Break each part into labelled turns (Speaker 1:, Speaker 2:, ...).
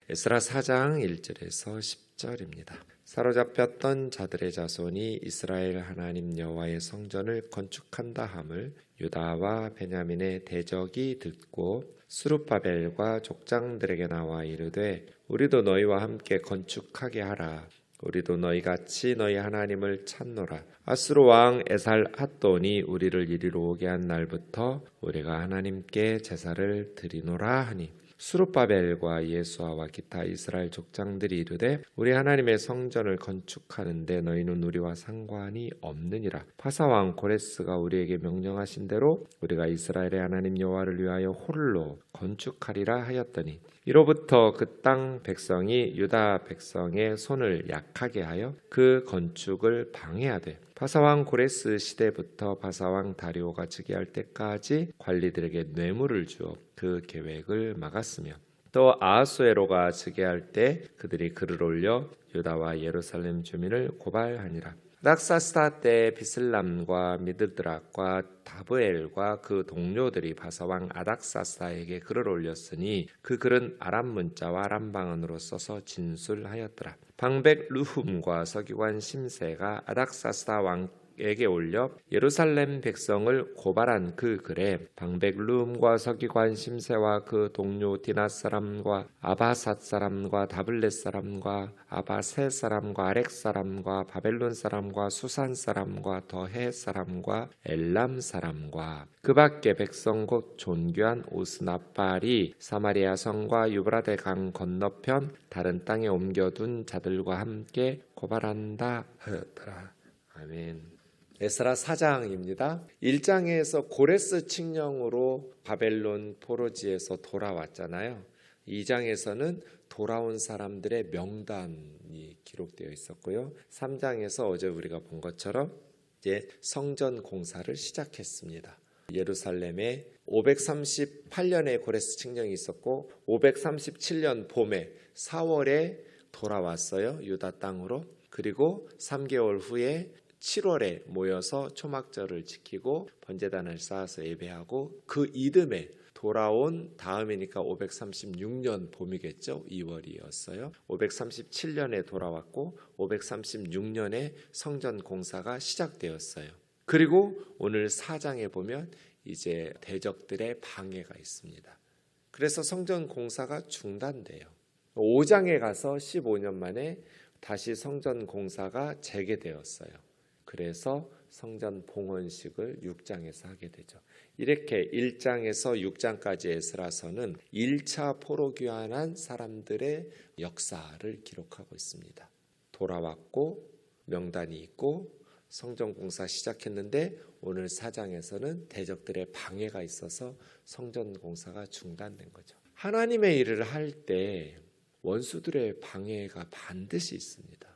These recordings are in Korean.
Speaker 1: 에스라 4장 1절에서 10절입니다. 사로잡혔던 자들의 자손이 이스라엘 하나님 여호와의 성전을 건축한다 함을 유다와 베냐민의 대적이 듣고 스룹바벨과 족장들에게 나와 이르되 우리도 너희와 함께 건축하게 하라. 우리도 너희같이 너희 하나님을 찾노라. 아수르 왕 에살핫돈이 우리를 이리로 오게 한 날부터 우리가 하나님께 제사를 드리노라 하니 스룹바벨과 예수아와 기타 이스라엘 족장들이 이르되 우리 하나님의 성전을 건축하는데 너희는 우리와 상관이 없느니라. 바사왕 고레스가 우리에게 명령하신 대로 우리가 이스라엘의 하나님 여호와를 위하여 홀로 건축하리라 하였더니 이로부터 그 땅 백성이 유다 백성의 손을 약하게 하여 그 건축을 방해하되 바사왕 고레스 시대부터 바사왕 다리오가 즉위할 때까지 관리들에게 뇌물을 주어 그 계획을 막았으며 또 아하수에로가 즉위할 때 그들이 글을 올려 유다와 예루살렘 주민을 고발하니라. 락사스타 때 비슬람과 미드드락과 다브엘과 그 동료들이 바사왕 아닥사스다에게 글을 올렸으니 그 글은 아람 문자와 아람 방언으로 써서 진술하였더라. 방백 르훔과 서기관 심세가 아닥사스다 왕에게 올려 예루살렘 백성을 고발한 그 글에 방백 르훔과 서기관 심세와 그 동료 디낫 사람과 아바삿 사람과 다블렛 사람과 아바세 사람과 아렉 사람과 바벨론 사람과 수산 사람과 더해 사람과 엘람 사람과 그 밖에 백성 곧 존귀한 오스나팔이 사마리아 성과 유브라데 강 건너편 다른 땅에 옮겨둔 자들과 함께 고발한다 하였더라. 아멘. 에스라 4장입니다. 1장에서 고레스 칙령으로 바벨론 포로지에서 돌아왔잖아요. 2장에서는 돌아온 사람들의 명단이 기록되어 있었고요. 3장에서 어제 우리가 본 것처럼 이제 성전 공사를 시작했습니다. 예루살렘에 538년에 고레스 칙령이 있었고 537년 봄에 4월에 돌아왔어요. 유다 땅으로. 그리고 3개월 후에 7월에 모여서 초막절을 지키고 번제단을 쌓아서 예배하고 그 이듬해 돌아온 다음이니까 536년 봄이겠죠. 2월이었어요. 537년에 돌아왔고 536년에 성전 공사가 시작되었어요. 그리고 오늘 4장에 보면 이제 대적들의 방해가 있습니다. 그래서 성전 공사가 중단돼요. 5장에 가서 15년 만에 다시 성전 공사가 재개되었어요. 그래서 성전 봉헌식을 6장에서 하게 되죠. 이렇게 1장에서 6장까지 에스라서는 1차 포로 귀환한 사람들의 역사를 기록하고 있습니다. 돌아왔고 명단이 있고 성전 공사 시작했는데 오늘 4장에서는 대적들의 방해가 있어서 성전 공사가 중단된 거죠. 하나님의 일을 할 때 원수들의 방해가 반드시 있습니다.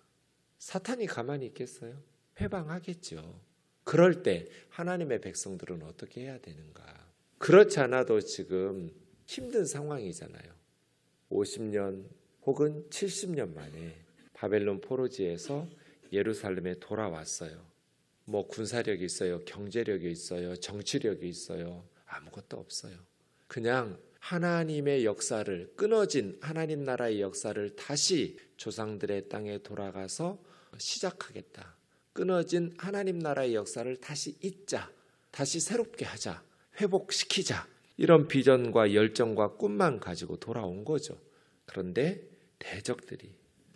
Speaker 1: 사탄이 가만히 있겠어요? 회방하겠죠. 그럴 때 하나님의 백성들은 어떻게 해야 되는가? 그렇지 않아도 지금 힘든 상황이잖아요. 50년 혹은 70년 만에 바벨론 포로지에서 예루살렘에 돌아왔어요. 뭐 군사력이 있어요, 경제력이 있어요, 정치력이 있어요. 아무것도 없어요. 그냥 하나님의 역사를, 끊어진 하나님 나라의 역사를 다시 조상들의 땅에 돌아가서 시작하겠다. 끊어진 하나님 나라의 역사를 다시 잇자, 다시 새롭게 하자, 회복시키자, 이런 비전과 열정과 꿈만 가지고 돌아온 거죠. 그런데 대적들이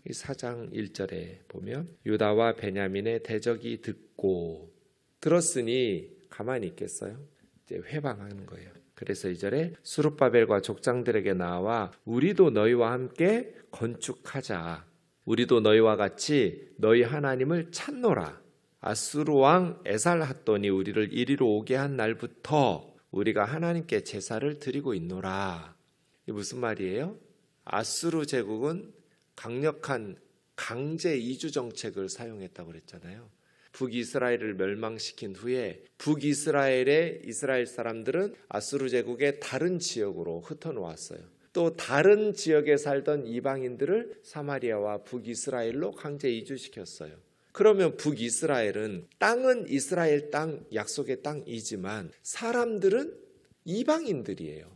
Speaker 1: 이 4장 1절에 보면 유다와 베냐민의 대적이 듣고 들었으니 가만히 있겠어요? 이제 회방하는 거예요. 그래서 2절에 스룹바벨과 족장들에게 나와 우리도 너희와 함께 건축하자. 우리도 너희와 같이 너희 하나님을 찾노라. 아수르 왕 에살핫돈이 우리를 이리로 오게 한 날부터 우리가 하나님께 제사를 드리고 있노라. 이게 무슨 말이에요? 아수르 제국은 강력한 강제 이주 정책을 사용했다고 그랬잖아요. 북이스라엘을 멸망시킨 후에 북이스라엘의 이스라엘 사람들은 아수르 제국의 다른 지역으로 흩어놓았어요. 또 다른 지역에 살던 이방인들을 사마리아와 북이스라엘로 강제 이주시켰어요. 그러면 북이스라엘은 땅은 이스라엘 땅, 약속의 땅이지만 사람들은 이방인들이에요.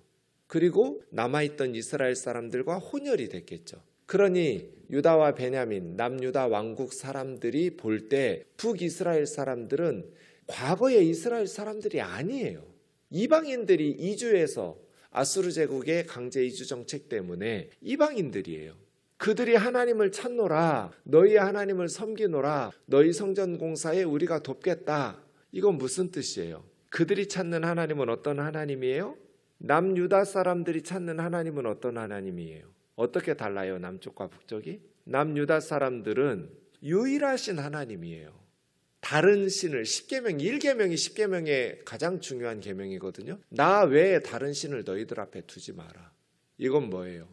Speaker 1: 그리고 남아있던 이스라엘 사람들과 혼혈이 됐겠죠. 그러니 유다와 베냐민, 남유다 왕국 사람들이 볼 때 북이스라엘 사람들은 과거의 이스라엘 사람들이 아니에요. 이방인들이 이주해서 아수르 제국의 강제 이주 정책 때문에 이방인들이에요. 그들이 하나님을 찾노라, 너희 하나님을 섬기노라, 너희 성전 공사에 우리가 돕겠다. 이건 무슨 뜻이에요? 그들이 찾는 하나님은 어떤 하나님이에요? 남유다 사람들이 찾는 하나님은 어떤 하나님이에요? 어떻게 달라요? 남쪽과 북쪽이? 남유다 사람들은 유일하신 하나님이에요. 다른 신을 10계명, 1계명이 10계명의 가장 중요한 계명이거든요. 나 외에 다른 신을 너희들 앞에 두지 마라. 이건 뭐예요?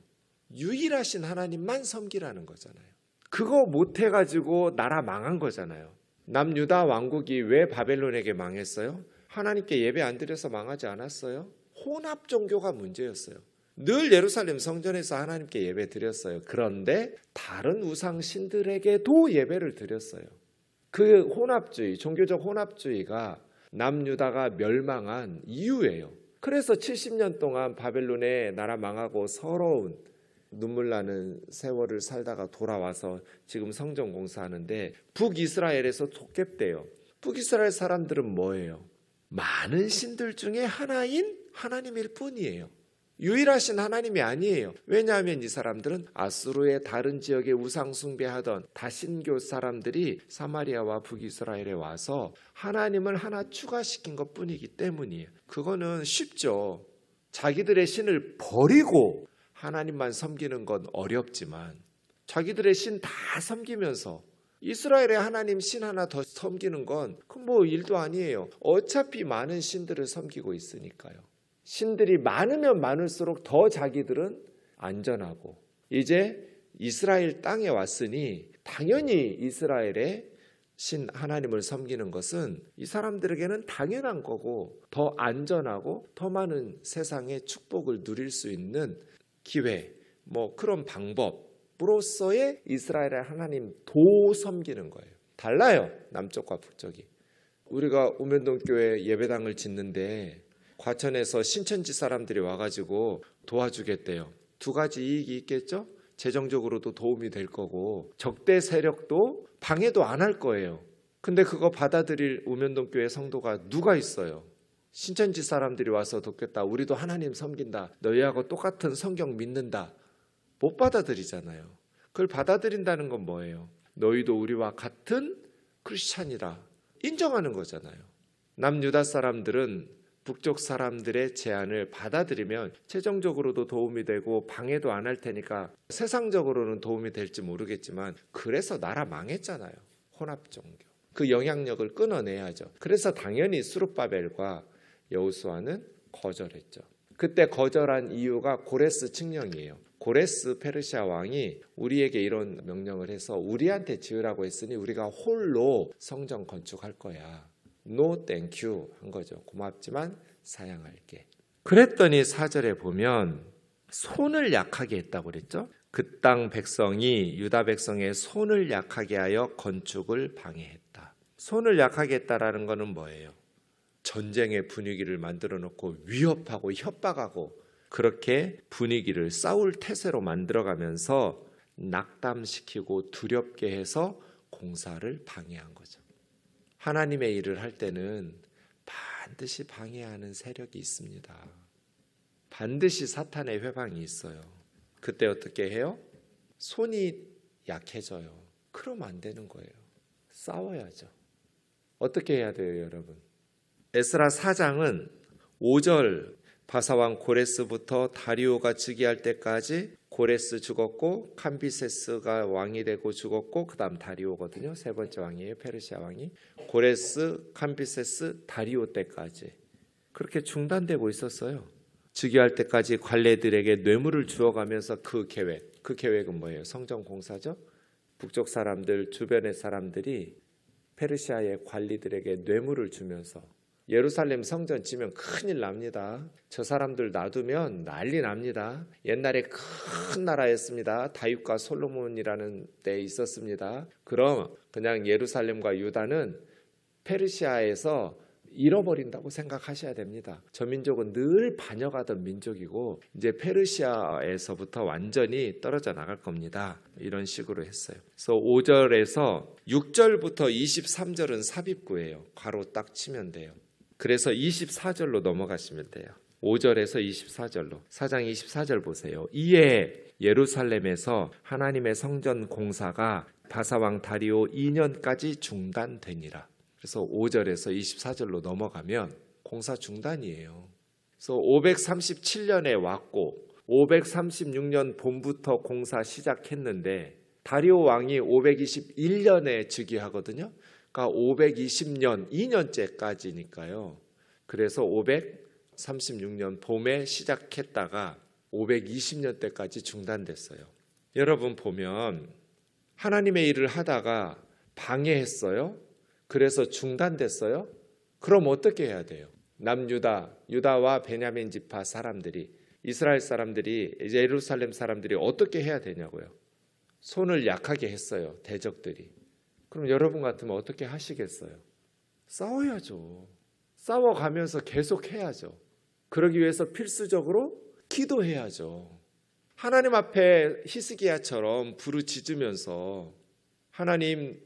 Speaker 1: 유일하신 하나님만 섬기라는 거잖아요. 그거 못해가지고 나라 망한 거잖아요. 남유다 왕국이 왜 바벨론에게 망했어요? 하나님께 예배 안 드려서 망하지 않았어요? 혼합 종교가 문제였어요. 늘 예루살렘 성전에서 하나님께 예배 드렸어요. 그런데 다른 우상 신들에게도 예배를 드렸어요. 그 혼합주의, 종교적 혼합주의가 남유다가 멸망한 이유예요. 그래서 70년 동안 바벨론의 나라 망하고 서러운 눈물 나는 세월을 살다가 돌아와서 지금 성전 공사하는데 북이스라엘에서 도깨대요. 북이스라엘 사람들은 뭐예요? 많은 신들 중에 하나인 하나님일 뿐이에요. 유일하신 하나님이 아니에요. 왜냐하면 이 사람들은 아수르의 다른 지역에 우상 숭배하던 다신교 사람들이 사마리아와 북이스라엘에 와서 하나님을 하나 추가시킨 것뿐이기 때문이에요. 그거는 쉽죠. 자기들의 신을 버리고 하나님만 섬기는 건 어렵지만 자기들의 신 다 섬기면서 이스라엘의 하나님 신 하나 더 섬기는 건 그건 뭐 일도 아니에요. 어차피 많은 신들을 섬기고 있으니까요. 신들이 많으면 많을수록 더 자기들은 안전하고 이제 이스라엘 땅에 왔으니 당연히 이스라엘의 신 하나님을 섬기는 것은 이 사람들에게는 당연한 거고 더 안전하고 더 많은 세상의 축복을 누릴 수 있는 기회, 뭐 그런 방법으로서의 이스라엘의 하나님 도 섬기는 거예요. 달라요. 남쪽과 북쪽이. 우리가 우면동교회 예배당을 짓는데 과천에서 신천지 사람들이 와가지고 도와주겠대요. 두 가지 이익이 있겠죠? 재정적으로도 도움이 될 거고 적대 세력도 방해도 안 할 거예요. 근데 그거 받아들일 우면동교회 성도가 누가 있어요? 신천지 사람들이 와서 돕겠다. 우리도 하나님 섬긴다. 너희하고 똑같은 성경 믿는다. 못 받아들이잖아요. 그걸 받아들인다는 건 뭐예요? 너희도 우리와 같은 크리스찬이다. 인정하는 거잖아요. 남유다 사람들은 북쪽 사람들의 제안을 받아들이면 재정적으로도 도움이 되고 방해도 안 할 테니까 세상적으로는 도움이 될지 모르겠지만 그래서 나라 망했잖아요. 혼합종교. 그 영향력을 끊어내야죠. 그래서 당연히 스룹바벨과 여호수아는 거절했죠. 그때 거절한 이유가 고레스 칙령이에요. 고레스 페르시아 왕이 우리에게 이런 명령을 해서 우리한테 지으라고 했으니 우리가 홀로 성전 건축할 거야. No thank you 한 거죠. 고맙지만 사양할게. 그랬더니 4절에 보면 손을 약하게 했다고 그랬죠. 그 땅 백성이 유다 백성의 손을 약하게 하여 건축을 방해했다. 손을 약하게 했다라는 거는 뭐예요? 전쟁의 분위기를 만들어 놓고 위협하고 협박하고 그렇게 분위기를 싸울 태세로 만들어가면서 낙담시키고 두렵게 해서 공사를 방해한 거죠. 하나님의 일을 할 때는 반드시 방해하는 세력이 있습니다. 반드시 사탄의 회방이 있어요. 그때 어떻게 해요? 손이 약해져요. 그러면 안 되는 거예요. 싸워야죠. 어떻게 해야 돼요, 여러분? 에스라 4장은 5절 바사왕 고레스부터 다리오가 즉위할 때까지 고레스 죽었고 캄비세스가 왕이 되고 죽었고 그 다음 다리오거든요. 세 번째 왕이에요. 페르시아 왕이. 고레스, 캄비세스, 다리오 때까지 그렇게 중단되고 있었어요. 즉위할 때까지 관례들에게 뇌물을 주어가면서 그 계획은 뭐예요? 성전 공사죠. 북쪽 사람들, 주변의 사람들이 페르시아의 관리들에게 뇌물을 주면서 예루살렘 성전 지면 큰일 납니다. 저 사람들 놔두면 난리 납니다. 옛날에 큰 나라였습니다. 다윗과 솔로몬이라는 때 있었습니다. 그럼 그냥 예루살렘과 유다는 페르시아에서 잃어버린다고 생각하셔야 됩니다. 저 민족은 늘 반역하던 민족이고 이제 페르시아에서부터 완전히 떨어져 나갈 겁니다. 이런 식으로 했어요. 그래서 5절에서 6절부터 23절은 삽입구예요. 괄호 딱 치면 돼요. 그래서 24절로 넘어가시면 돼요. 5절에서 24절로 4장 24절 보세요. 이에 예루살렘에서 하나님의 성전 공사가 바사왕 다리오 2년까지 중단되니라. 그래서 5절에서 24절로 넘어가면 공사 중단이에요. 그래서 537년에 왔고 536년 봄부터 공사 시작했는데 다리오 왕이 521년에 즉위하거든요. 그러니까 520년 2년째까지니까요. 그래서 536년 봄에 시작했다가 520년 때까지 중단됐어요. 여러분 보면 하나님의 일을 하다가 방해했어요. 그래서 중단됐어요. 그럼 어떻게 해야 돼요? 남유다, 유다와 베냐민 지파 사람들이, 이스라엘 사람들이, 이제 예루살렘 사람들이 어떻게 해야 되냐고요. 손을 약하게 했어요. 대적들이. 그럼 여러분 같으면 어떻게 하시겠어요? 싸워야죠. 싸워가면서 계속 해야죠. 그러기 위해서 필수적으로 기도해야죠. 하나님 앞에 히스기야처럼 부르짖으면서 하나님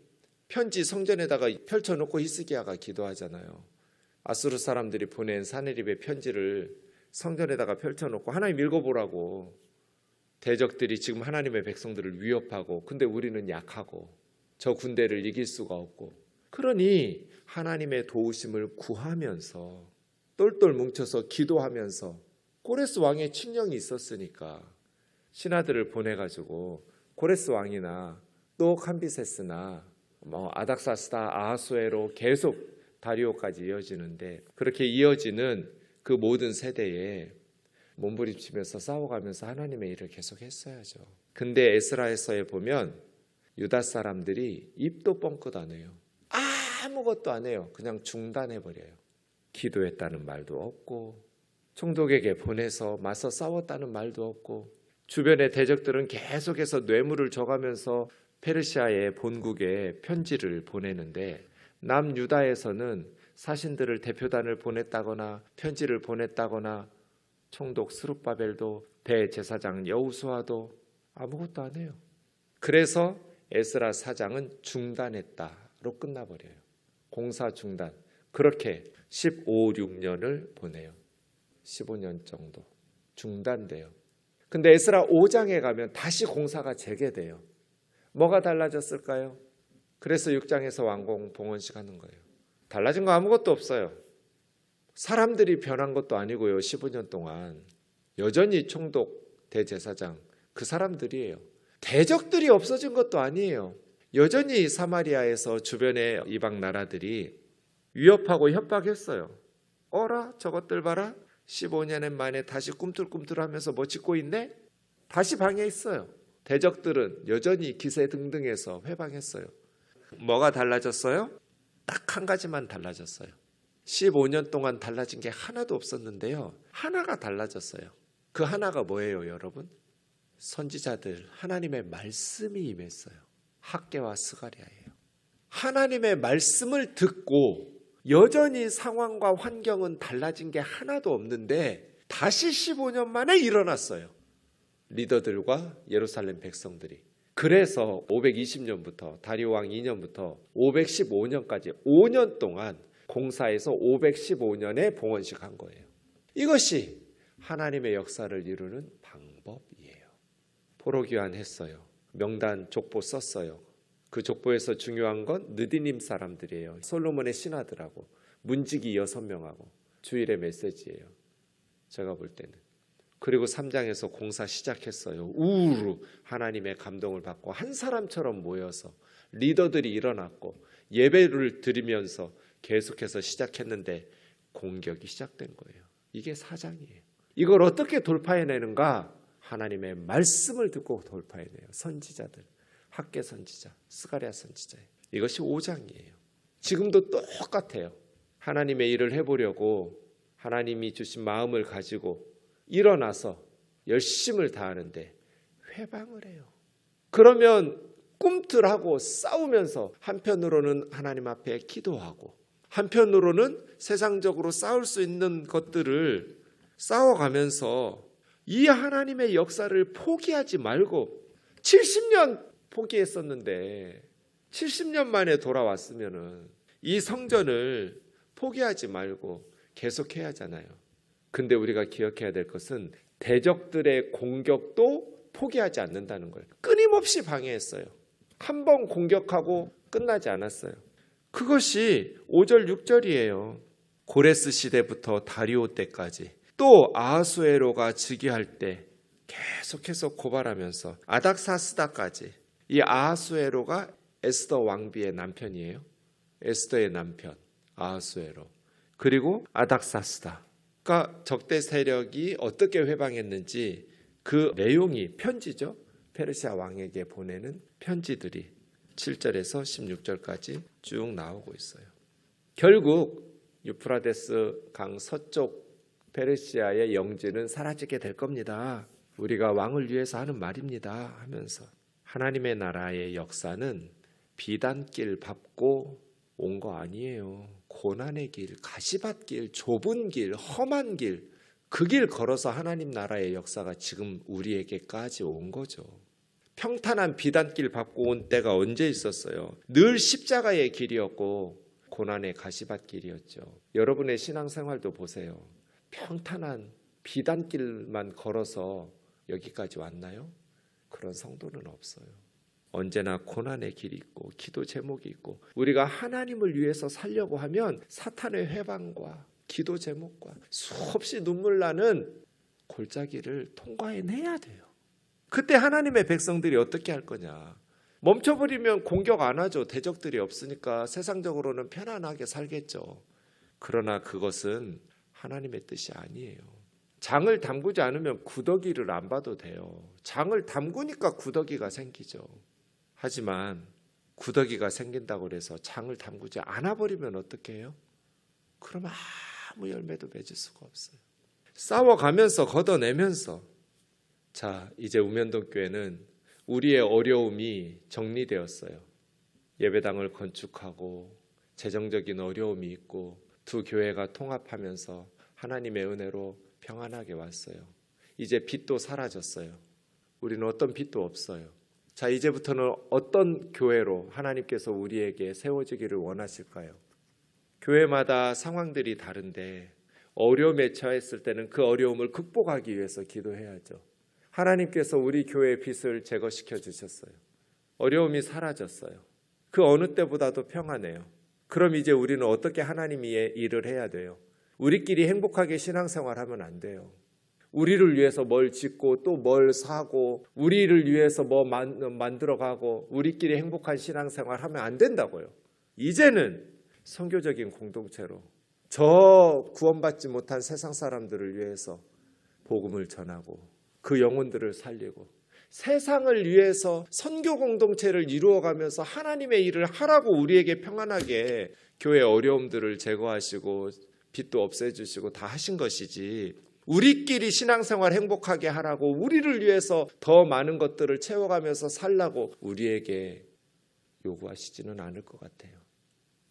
Speaker 1: 편지 성전에다가 펼쳐놓고 히스기야가 기도하잖아요. 아수르 사람들이 보낸 사네립의 편지를 성전에다가 펼쳐놓고 하나님 읽어보라고. 대적들이 지금 하나님의 백성들을 위협하고 근데 우리는 약하고 저 군대를 이길 수가 없고 그러니 하나님의 도우심을 구하면서 똘똘 뭉쳐서 기도하면서 고레스 왕의 칙령이 있었으니까 신하들을 보내가지고 고레스 왕이나 또 캄비세스나 아닥사스다 아하수에로 계속 다리오까지 이어지는데 그렇게 이어지는 그 모든 세대에 몸부림치면서 싸워가면서 하나님의 일을 계속 했어야죠. 근데 에스라에서에 보면 유다 사람들이 입도 뻥끗 안 해요. 아무것도 안 해요. 그냥 중단해버려요. 기도했다는 말도 없고 총독에게 보내서 맞서 싸웠다는 말도 없고 주변의 대적들은 계속해서 뇌물을 줘가면서 페르시아의 본국에 편지를 보내는데 남유다에서는 사신들을 대표단을 보냈다거나 편지를 보냈다거나 총독 스룹바벨도 대제사장 여호수아도 아무것도 안 해요. 그래서 에스라 사장은 중단했다로 끝나버려요. 공사 중단. 그렇게 15, 16년을 보내요. 15년 정도 중단돼요. 근데 에스라 5장에 가면 다시 공사가 재개돼요. 뭐가 달라졌을까요? 그래서 6장에서 왕궁 봉헌식 하는 거예요. 달라진 거 아무것도 없어요. 사람들이 변한 것도 아니고요. 15년 동안 여전히 총독, 대제사장 그 사람들이에요. 대적들이 없어진 것도 아니에요. 여전히 사마리아에서 주변의 이방 나라들이 위협하고 협박했어요. 어라 저것들 봐라. 15년 만에 다시 꿈틀꿈틀하면서 뭐 짓고 있네? 다시 방해했어요. 대적들은 여전히 기세등등해서 회방했어요. 뭐가 달라졌어요? 딱 한 가지만 달라졌어요. 15년 동안 달라진 게 하나도 없었는데요. 하나가 달라졌어요. 그 하나가 뭐예요, 여러분? 선지자들 하나님의 말씀이 임했어요. 학개와 스가랴예요. 하나님의 말씀을 듣고 여전히 상황과 환경은 달라진 게 하나도 없는데 다시 15년 만에 일어났어요. 리더들과 예루살렘 백성들이. 그래서 520년부터 다리오 왕 2년부터 515년까지 5년 동안 공사에서 515년에 봉헌식 한 거예요. 이것이 하나님의 역사를 이루는 방법이에요. 포로귀환했어요. 명단 족보 썼어요. 그 족보에서 중요한 건 느디님 사람들이에요. 솔로몬의 신하들하고 문지기 6명하고 주일의 메시지예요. 제가 볼 때는. 그리고 3장에서 공사 시작했어요. 우르르 하나님의 감동을 받고 한 사람처럼 모여서 리더들이 일어났고 예배를 드리면서 계속해서 시작했는데 공격이 시작된 거예요. 이게 4장이에요. 이걸 어떻게 돌파해내는가? 하나님의 말씀을 듣고 돌파해내요. 선지자들, 학개 선지자, 스가랴 선지자. 이것이 5장이에요. 지금도 똑같아요. 하나님의 일을 해보려고 하나님이 주신 마음을 가지고 일어나서 열심을 다하는데 회방을 해요. 그러면 꿈틀하고 싸우면서 한편으로는 하나님 앞에 기도하고 한편으로는 세상적으로 싸울 수 있는 것들을 싸워가면서 이 하나님의 역사를 포기하지 말고 70년 포기했었는데 70년 만에 돌아왔으면은 이 성전을 포기하지 말고 계속해야 하잖아요. 근데 우리가 기억해야 될 것은 대적들의 공격도 포기하지 않는다는 거예요. 끊임없이 방해했어요. 한 번 공격하고 끝나지 않았어요. 그것이 5절 6절이에요. 고레스 시대부터 다리오 때까지 또 아하수에로가 즉위할 때 계속해서 고발하면서 아닥사스다까지. 이 아하수에로가 에스더 왕비의 남편이에요. 에스더의 남편 아하수에로. 그리고 아닥사스다. 그러니까 적대 세력이 어떻게 회방했는지 그 내용이 편지죠. 페르시아 왕에게 보내는 편지들이 7절에서 16절까지 쭉 나오고 있어요. 결국 유프라데스 강 서쪽 페르시아의 영지는 사라지게 될 겁니다. 우리가 왕을 위해서 하는 말입니다 하면서 하나님의 나라의 역사는 비단길 밟고 온 거 아니에요. 고난의 길, 가시밭길, 좁은 길, 험한 길, 그 길 걸어서 하나님 나라의 역사가 지금 우리에게까지 온 거죠. 평탄한 비단길 밟고 온 때가 언제 있었어요? 늘 십자가의 길이었고 고난의 가시밭길이었죠. 여러분의 신앙생활도 보세요. 평탄한 비단길만 걸어서 여기까지 왔나요? 그런 성도는 없어요. 언제나 고난의 길이 있고 기도 제목이 있고 우리가 하나님을 위해서 살려고 하면 사탄의 회방과 기도 제목과 수없이 눈물 나는 골짜기를 통과해내야 돼요. 그때 하나님의 백성들이 어떻게 할 거냐? 멈춰버리면 공격 안 하죠. 대적들이 없으니까 세상적으로는 편안하게 살겠죠. 그러나 그것은 하나님의 뜻이 아니에요. 장을 담그지 않으면 구더기를 안 봐도 돼요. 장을 담그니까 구더기가 생기죠. 하지만 구더기가 생긴다고 해서 장을 담그지 않아 버리면 어떻게 해요? 그러면 아무 열매도 맺을 수가 없어요. 싸워가면서 걷어내면서 자, 이제 우면동 교회는 우리의 어려움이 정리되었어요. 예배당을 건축하고 재정적인 어려움이 있고 두 교회가 통합하면서 하나님의 은혜로 평안하게 왔어요. 이제 빚도 사라졌어요. 우리는 어떤 빚도 없어요. 자, 이제부터는 어떤 교회로 하나님께서 우리에게 세워지기를 원하실까요? 교회마다 상황들이 다른데 어려움에 처했을 때는 그 어려움을 극복하기 위해서 기도해야죠. 하나님께서 우리 교회의 빚을 제거시켜 주셨어요. 어려움이 사라졌어요. 그 어느 때보다도 평안해요. 그럼 이제 우리는 어떻게 하나님의 일을 해야 돼요? 우리끼리 행복하게 신앙생활하면 안 돼요. 우리를 위해서 뭘 짓고 또 뭘 사고 우리를 위해서 뭐 만들어가고 우리끼리 행복한 신앙생활하면 안 된다고요. 이제는 선교적인 공동체로 저 구원받지 못한 세상 사람들을 위해서 복음을 전하고 그 영혼들을 살리고 세상을 위해서 선교 공동체를 이루어가면서 하나님의 일을 하라고 우리에게 평안하게 교회 어려움들을 제거하시고 빚도 없애주시고 다 하신 것이지 우리끼리 신앙생활 행복하게 하라고 우리를 위해서 더 많은 것들을 채워가면서 살라고 우리에게 요구하시지는 않을 것 같아요.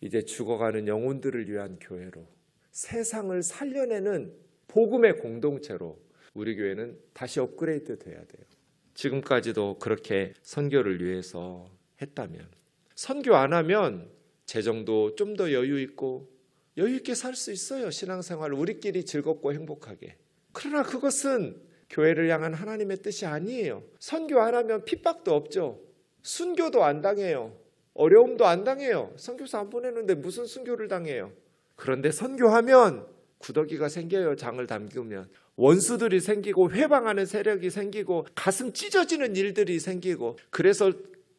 Speaker 1: 이제 죽어가는 영혼들을 위한 교회로 세상을 살려내는 복음의 공동체로 우리 교회는 다시 업그레이드 돼야 돼요. 지금까지도 그렇게 선교를 위해서 했다면 선교 안 하면 재정도 좀 더 여유 있고 여유 있게 살 수 있어요. 신앙생활 우리끼리 즐겁고 행복하게. 그러나 그것은 교회를 향한 하나님의 뜻이 아니에요. 선교 안 하면 핍박도 없죠. 순교도 안 당해요. 어려움도 안 당해요. 선교사 안 보내는데 무슨 순교를 당해요. 그런데 선교하면 구더기가 생겨요. 장을 담그면 원수들이 생기고 회방하는 세력이 생기고 가슴 찢어지는 일들이 생기고 그래서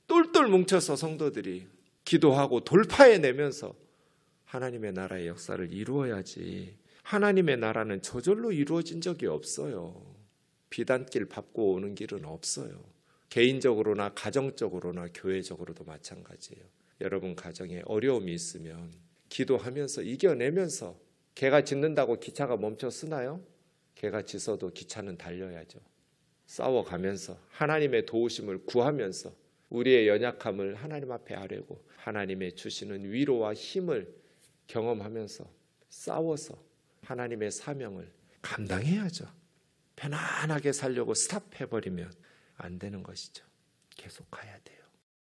Speaker 1: 똘똘 뭉쳐서 성도들이 기도하고 돌파해내면서 하나님의 나라의 역사를 이루어야지. 하나님의 나라는 저절로 이루어진 적이 없어요. 비단길 밟고 오는 길은 없어요. 개인적으로나 가정적으로나 교회적으로도 마찬가지예요. 여러분 가정에 어려움이 있으면 기도하면서 이겨내면서 개가 짖는다고 기차가 멈춰 쓰나요? 개가 짖어도 기차는 달려야죠. 싸워가면서 하나님의 도우심을 구하면서 우리의 연약함을 하나님 앞에 아뢰고 하나님의 주시는 위로와 힘을 경험하면서 싸워서 하나님의 사명을 감당해야죠. 편안하게 살려고 스탑해버리면 안 되는 것이죠. 계속 가야 돼요.